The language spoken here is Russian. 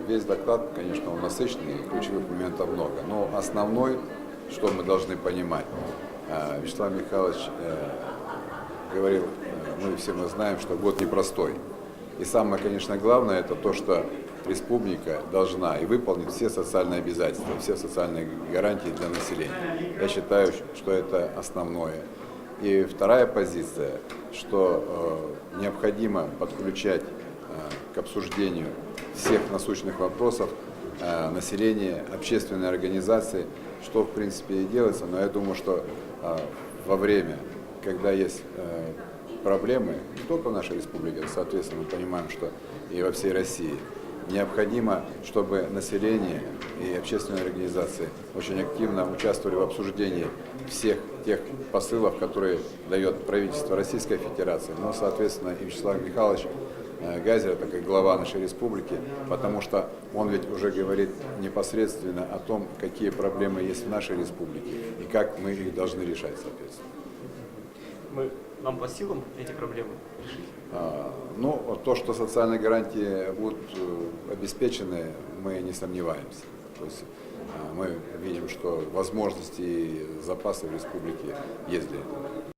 весь доклад, конечно, он насыщенный, ключевых моментов много. Но основной, что мы должны понимать, Вячеслав Михайлович говорил, мы знаем, что год непростой. И самое, конечно, главное, это то, что республика должна и выполнить все социальные обязательства, все социальные гарантии для населения. Я считаю, что это основное. И вторая позиция, что необходимо подключать к обсуждению всех насущных вопросов населения, общественные организации, что в принципе и делается, но я думаю, что во время, когда есть проблемы, не только в нашей республике, соответственно, мы понимаем, что и во всей России, необходимо, чтобы население и общественные организации очень активно участвовали в обсуждении всех тех посылов, которые дает правительство Российской Федерации, но, соответственно, и Вячеслав Михайлович Газер, это как глава нашей республики, потому что он ведь уже говорит непосредственно о том, какие проблемы есть в нашей республике и как мы их должны решать, соответственно. Нам по силам эти проблемы решить? Ну, то, что социальные гарантии будут обеспечены, мы не сомневаемся. То есть мы видим, что возможности и запасы в республике есть для этого.